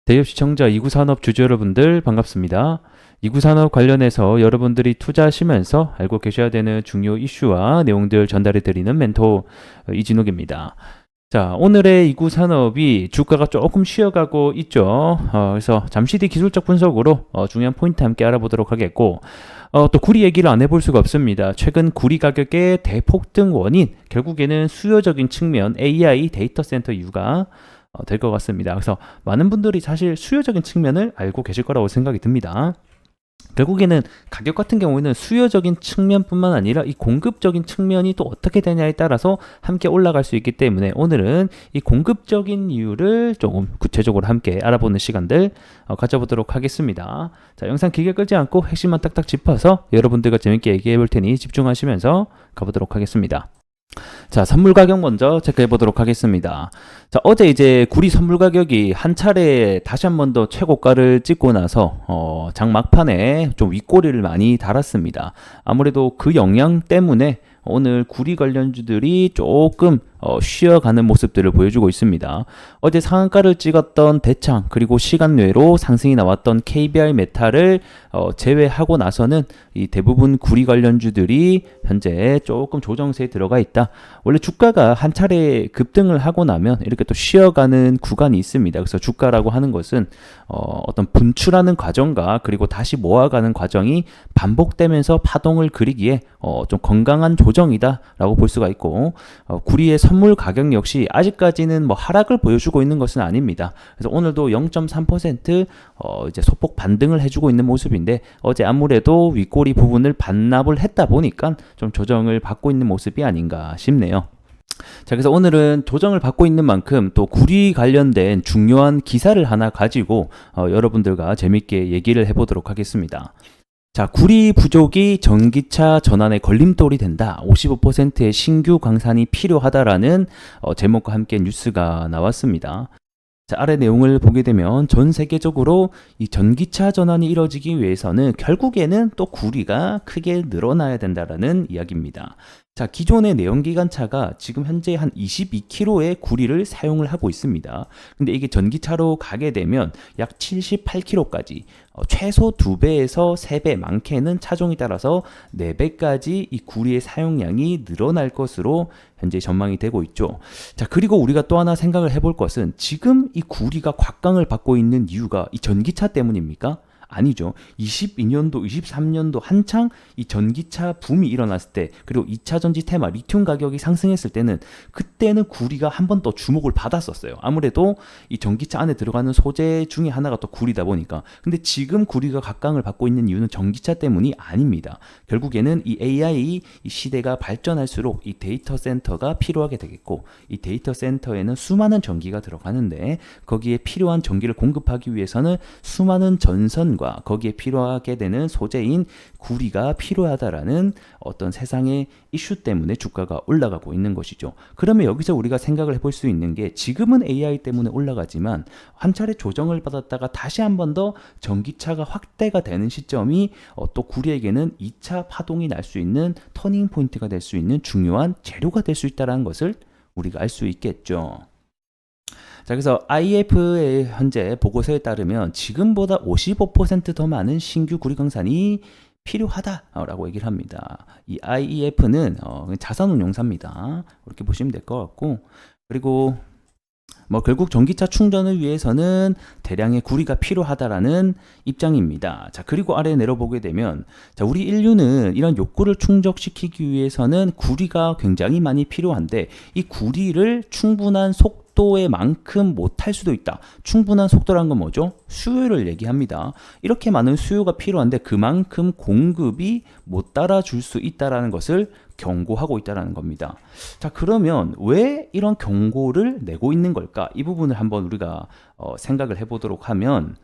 대협 시청자 이구산업 주주 여러분들 반갑습니다. 이구산업 관련해서 여러분들이 투자하시면서 알고 계셔야 되는 중요 이슈와 내용들 전달해 드리는 멘토 이진욱입니다. 자, 오늘의 이구산업이 주가가 조금 쉬어가고 있죠. 그래서 잠시 뒤 기술적 분석으로 중요한 포인트 함께 알아보도록 하겠고, 또 구리 얘기를 안 해볼 수가 없습니다. 최근 구리 가격의 대폭등 원인, 결국에는 수요적인 측면, AI 데이터 센터 이유가 될 것 같습니다. 그래서 많은 분들이 사실 수요적인 측면을 알고 계실 거라고 생각이 듭니다. 결국에는 가격 같은 경우에는 수요적인 측면뿐만 아니라 이 공급적인 측면이 또 어떻게 되냐에 따라서 함께 올라갈 수 있기 때문에 오늘은 이 공급적인 이유를 조금 구체적으로 함께 알아보는 시간들 가져보도록 하겠습니다. 자, 영상 길게 끌지 않고 핵심만 딱딱 짚어서 여러분들과 재밌게 얘기해 볼 테니 집중하시면서 가보도록 하겠습니다. 자, 선물 가격 먼저 체크해 보도록 하겠습니다. 자, 어제 이제 구리 선물 가격이 한 차례 다시 한 번 더 최고가를 찍고 나서 장 막판에 좀 윗꼬리를 많이 달았습니다. 아무래도 그 영향 때문에 오늘 구리 관련주들이 조금 쉬어가는 모습들을 보여주고 있습니다. 어제 상한가를 찍었던 대창 그리고 시간 외로 상승이 나왔던 KBR 메탈을 제외하고 나서는 이 대부분 구리 관련주들이 현재 조금 조정세에 들어가 있다. 원래 주가가 한 차례 급등을 하고 나면 이렇게 또 쉬어가는 구간이 있습니다. 그래서 주가라고 하는 것은 어떤 분출하는 과정과 그리고 다시 모아가는 과정이 반복되면서 파동을 그리기에 좀 건강한 조정이다라고 볼 수가 있고, 구리의 선물 가격 역시 아직까지는 뭐 하락을 보여주고 있는 것은 아닙니다. 그래서 오늘도 0.3% 이제 소폭 반등을 해주고 있는 모습인데, 어제 아무래도 윗꼬리 부분을 반납을 했다 보니까 좀 조정을 받고 있는 모습이 아닌가 싶네요. 자, 그래서 오늘은 조정을 받고 있는 만큼 또 구리 관련된 중요한 기사를 하나 가지고 여러분들과 재밌게 얘기를 해보도록 하겠습니다. 자, 구리 부족이 전기차 전환에 걸림돌이 된다. 55%의 신규 광산이 필요하다라는 제목과 함께 뉴스가 나왔습니다. 자, 아래 내용을 보게 되면 전 세계적으로 이 전기차 전환이 이루어지기 위해서는 결국에는 또 구리가 크게 늘어나야 된다라는 이야기입니다. 자, 기존의 내연기관차가 지금 현재 한 22kg의 구리를 사용을 하고 있습니다. 근데 이게 전기차로 가게 되면 약 78kg까지 최소 2배에서 3배, 많게는 차종에 따라서 4배까지 이 구리의 사용량이 늘어날 것으로 현재 전망이 되고 있죠. 자, 그리고 우리가 또 하나 생각을 해볼 것은 지금 이 구리가 곽강을 받고 있는 이유가 이 전기차 때문입니까? 아니죠. 22년도, 23년도 한창 이 전기차 붐이 일어났을 때, 그리고 2차 전지 테마 리튬 가격이 상승했을 때는 그때는 구리가 한 번 더 주목을 받았었어요. 아무래도 이 전기차 안에 들어가는 소재 중에 하나가 또 구리다 보니까. 근데 지금 구리가 각광을 받고 있는 이유는 전기차 때문이 아닙니다. 결국에는 이 AI 이 시대가 발전할수록 이 데이터 센터가 필요하게 되겠고, 이 데이터 센터에는 수많은 전기가 들어가는데 거기에 필요한 전기를 공급하기 위해서는 수많은 전선과 거기에 필요하게 되는 소재인 구리가 필요하다라는 어떤 세상의 이슈 때문에 주가가 올라가고 있는 것이죠. 그러면 여기서 우리가 생각을 해볼 수 있는 게, 지금은 AI 때문에 올라가지만 한 차례 조정을 받았다가 다시 한 번 더 전기차가 확대가 되는 시점이 또 구리에게는 2차 파동이 날 수 있는 터닝 포인트가 될 수 있는 중요한 재료가 될 수 있다는 것을 우리가 알 수 있겠죠. 자, 그래서 IEF의 현재 보고서에 따르면 지금보다 55%더 많은 신규 구리광산이 필요하다라고 얘기를 합니다. 이 IEF는 자산운용사입니다. 이렇게 보시면 될 것 같고, 그리고 뭐 결국 전기차 충전을 위해서는 대량의 구리가 필요하다라는 입장입니다. 자, 그리고 아래 내려보게 되면, 자, 우리 인류는 이런 욕구를 충족시키기 위해서는 구리가 굉장히 많이 필요한데, 이 구리를 충분한 속도에 만큼 못할 수도 있다. 충분한 속도란 건 뭐죠? 수요를 얘기합니다. 이렇게 많은 수요가 필요한데 그만큼 공급이 못 따라줄 수 있다라는 것을 경고하고 있다는 겁니다. 자, 그러면 왜 이런 경고를 내고 있는 걸까? 이 부분을 한번 우리가 생각을 해보도록 하면,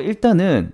일단은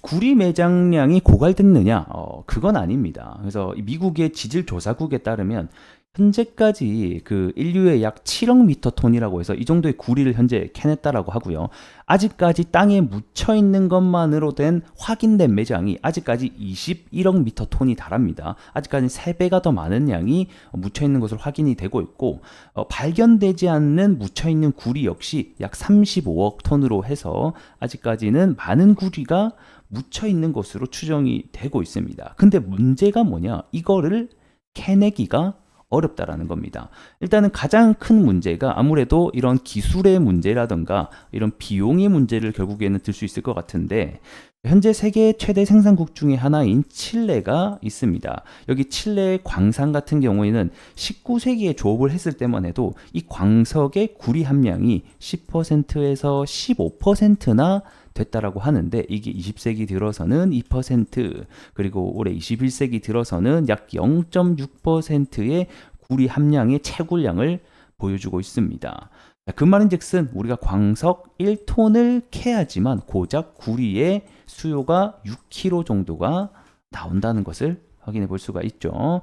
구리 매장량이 고갈됐느냐? 그건 아닙니다. 그래서 미국의 지질조사국에 따르면 현재까지 그 인류의 약 7억 미터 톤이라고 해서 이 정도의 구리를 현재 캐냈다라고 하고요. 아직까지 땅에 묻혀 있는 것만으로 된 확인된 매장이 아직까지 21억 미터 톤이 달합니다. 아직까지 3배가 더 많은 양이 묻혀 있는 것으로 확인이 되고 있고, 발견되지 않는 묻혀 있는 구리 역시 약 35억 톤으로 해서 아직까지는 많은 구리가 묻혀 있는 것으로 추정이 되고 있습니다. 근데 문제가 뭐냐? 이거를 캐내기가 어렵다라는 겁니다. 일단은 가장 큰 문제가 아무래도 이런 기술의 문제라든가 이런 비용의 문제를 결국에는 들 수 있을 것 같은데, 현재 세계 최대 생산국 중에 하나인 칠레가 있습니다. 여기 칠레 광산 같은 경우에는 19세기에 조업을 했을 때만 해도 이 광석의 구리 함량이 10%에서 15%나 됐다라고 하는데, 이게 20세기 들어서는 2%, 그리고 올해 21세기 들어서는 약 0.6%의 구리 함량의 채굴량을 보여주고 있습니다. 그 말인즉슨 우리가 광석 1톤을 캐야지만 고작 구리의 수요가 6kg 정도가 나온다는 것을 확인해 볼 수가 있죠.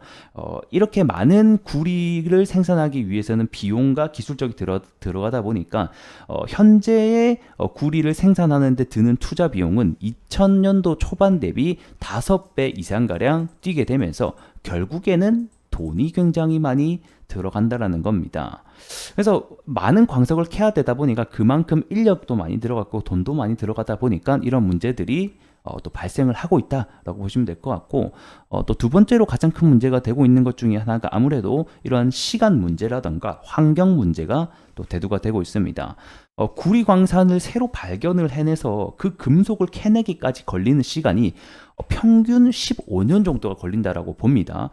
이렇게 많은 구리를 생산하기 위해서는 비용과 기술적이 들어가다 보니까 현재의 구리를 생산하는 데 드는 투자 비용은 2000년도 초반 대비 5배 이상가량 뛰게 되면서 결국에는 돈이 굉장히 많이 들어간다라는 겁니다. 그래서 많은 광석을 캐야 되다 보니까 그만큼 인력도 많이 들어갔고 돈도 많이 들어가다 보니까 이런 문제들이 또 발생을 하고 있다라고 보시면 될 것 같고, 또 두 번째로 가장 큰 문제가 되고 있는 것 중에 하나가 아무래도 이러한 시간 문제라던가 환경 문제가 또 대두가 되고 있습니다. 구리 광산을 새로 발견을 해내서 그 금속을 캐내기까지 걸리는 시간이 평균 15년 정도가 걸린다라고 봅니다.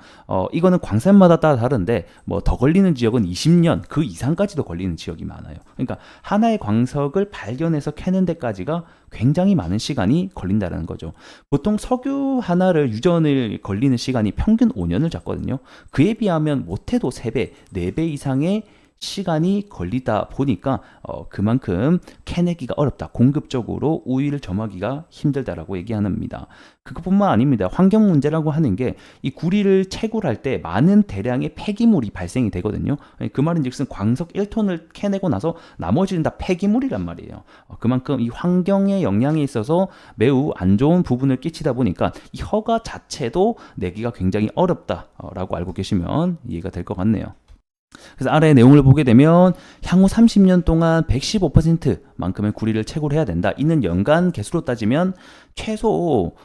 이거는 광산마다 따라 다른데 뭐 더 걸리는 지역은 20년 그 이상까지도 걸리는 지역이 많아요. 그러니까 하나의 광석을 발견해서 캐는 데까지가 굉장히 많은 시간이 걸린다는 거죠. 보통 석유 하나를 유전을 걸리는 시간이 평균 5년을 잡거든요. 그에 비하면 못해도 3배, 4배 이상의 시간이 걸리다 보니까 그만큼 캐내기가 어렵다. 공급적으로 우위를 점하기가 힘들다라고 얘기합니다. 그것뿐만 아닙니다. 환경 문제라고 하는 게 이 구리를 채굴할 때 많은 대량의 폐기물이 발생이 되거든요. 그 말인즉슨 광석 1톤을 캐내고 나서 나머지는 다 폐기물이란 말이에요. 그만큼 이 환경의 영향에 있어서 매우 안 좋은 부분을 끼치다 보니까 이 허가 자체도 내기가 굉장히 어렵다라고 알고 계시면 이해가 될 것 같네요. 그래서 아래 내용을 보게 되면 향후 30년 동안 115%만큼의 구리를 채굴해야 된다. 이는 연간 개수로 따지면 최소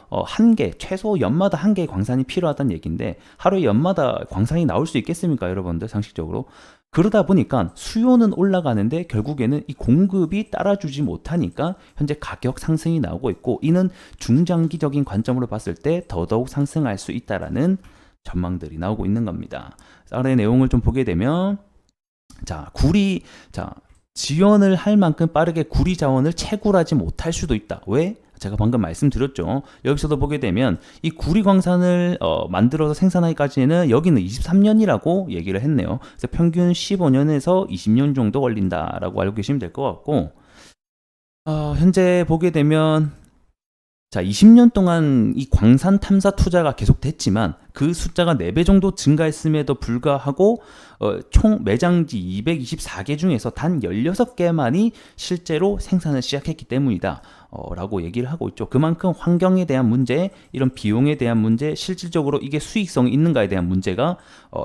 최소 연마다 1개의 광산이 필요하다는 얘기인데, 하루에 연마다 광산이 나올 수 있겠습니까, 여러분들? 상식적으로. 그러다 보니까 수요는 올라가는데 결국에는 이 공급이 따라주지 못하니까 현재 가격 상승이 나오고 있고, 이는 중장기적인 관점으로 봤을 때 더더욱 상승할 수 있다라는 전망들이 나오고 있는 겁니다. 아래 내용을 좀 보게 되면, 지원을 할 만큼 빠르게 구리 자원을 채굴하지 못할 수도 있다. 왜? 제가 방금 말씀드렸죠. 여기서도 보게 되면 이 구리 광산을 만들어서 생산하기까지는 여기는 23년이라고 얘기를 했네요. 그래서 평균 15년에서 20년 정도 걸린다라고 알고 계시면 될 것 같고, 현재 보게 되면 20년 동안 이 광산 탐사 투자가 계속됐지만 그 숫자가 4배 정도 증가했음에도 불구하고 총 매장지 224개 중에서 단 16개만이 실제로 생산을 시작했기 때문이다 라고 얘기를 하고 있죠. 그만큼 환경에 대한 문제, 이런 비용에 대한 문제, 실질적으로 이게 수익성이 있는가에 대한 문제가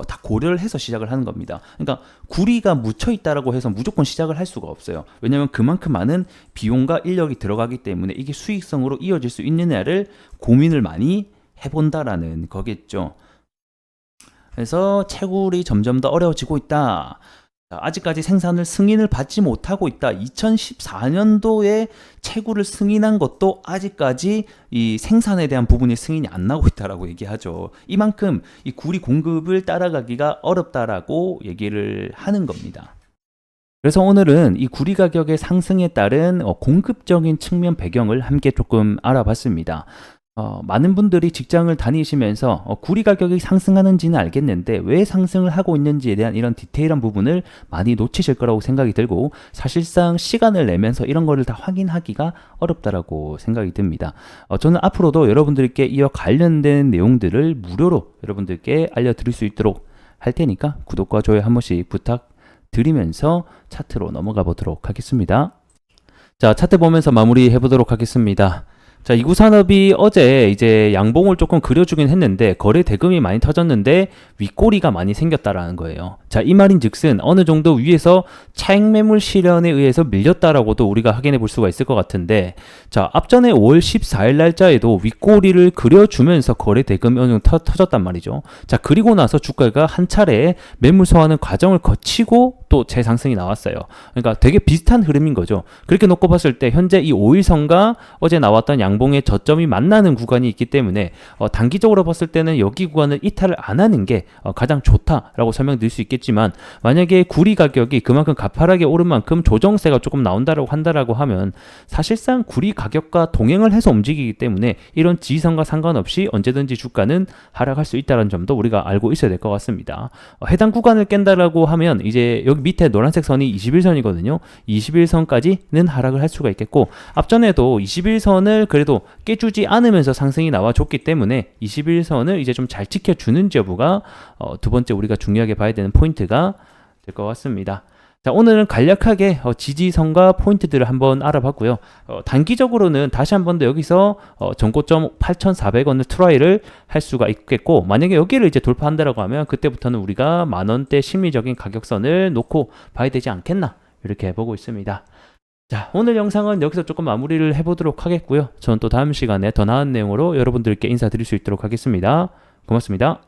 다 고려를 해서 시작을 하는 겁니다. 그러니까 구리가 묻혀 있다라고 해서 무조건 시작을 할 수가 없어요. 왜냐하면 그만큼 많은 비용과 인력이 들어가기 때문에 이게 수익성으로 이어질 수 있느냐를 고민을 많이 해본다라는 거겠죠. 그래서 채굴이 점점 더 어려워지고 있다. 아직까지 생산을 승인을 받지 못하고 있다. 2014년도에 채굴을 승인한 것도 아직까지 이 생산에 대한 부분이 승인이 안 나고 있다라고 얘기하죠. 이만큼 이 구리 공급을 따라가기가 어렵다라고 얘기를 하는 겁니다. 그래서 오늘은 이 구리 가격의 상승에 따른 공급적인 측면 배경을 함께 조금 알아봤습니다. 많은 분들이 직장을 다니시면서 구리 가격이 상승하는지는 알겠는데 왜 상승을 하고 있는지에 대한 이런 디테일한 부분을 많이 놓치실 거라고 생각이 들고, 사실상 시간을 내면서 이런 거를 다 확인하기가 어렵다라고 생각이 듭니다. 저는 앞으로도 여러분들께 이와 관련된 내용들을 무료로 여러분들께 알려드릴 수 있도록 할 테니까 구독과 좋아요 한 번씩 부탁드리면서 차트로 넘어가 보도록 하겠습니다. 자, 차트 보면서 마무리 해보도록 하겠습니다. 자, 이구산업이 어제 이제 양봉을 조금 그려주긴 했는데 거래 대금이 많이 터졌는데 윗꼬리가 많이 생겼다라는 거예요. 자, 이 말인 즉슨 어느 정도 위에서 차익 매물 실현에 의해서 밀렸다라고도 우리가 확인해 볼 수가 있을 것 같은데, 자, 앞전에 5월 14일 날짜에도 윗꼬리를 그려주면서 거래 대금이 어느 정도 터졌단 말이죠. 자, 그리고 나서 주가가 한 차례 매물 소화하는 과정을 거치고 또 재상승이 나왔어요. 그러니까 되게 비슷한 흐름인 거죠. 그렇게 놓고 봤을 때 현재 이 5일선과 어제 나왔던 양봉의 저점이 만나는 구간이 있기 때문에 단기적으로 봤을 때는 여기 구간을 이탈을 안 하는 게 가장 좋다라고 설명드릴 수 있겠지만, 만약에 구리 가격이 그만큼 가파르게 오른 만큼 조정세가 조금 나온다라고 한다라고 하면 사실상 구리 가격과 동행을 해서 움직이기 때문에 이런 지지선과 상관없이 언제든지 주가는 하락할 수 있다는 점도 우리가 알고 있어야 될 것 같습니다. 해당 구간을 깬다라고 하면 이제 여기 밑에 노란색 선이 21선이거든요. 21선까지는 하락을 할 수가 있겠고, 앞전에도 21선을 그래도 깨주지 않으면서 상승이 나와줬기 때문에 21선을 이제 좀 잘 지켜주는지 여부가 두 번째 우리가 중요하게 봐야 되는 포인트가 될 것 같습니다. 자, 오늘은 간략하게 지지선과 포인트들을 한번 알아봤고요. 단기적으로는 다시 한 번 더 여기서 전고점 8,400원을 트라이를 할 수가 있겠고, 만약에 여기를 이제 돌파한다라고 하면 그때부터는 우리가 만원대 심리적인 가격선을 놓고 봐야 되지 않겠나, 이렇게 보고 있습니다. 자, 오늘 영상은 여기서 조금 마무리를 해보도록 하겠고요. 저는 또 다음 시간에 더 나은 내용으로 여러분들께 인사드릴 수 있도록 하겠습니다. 고맙습니다.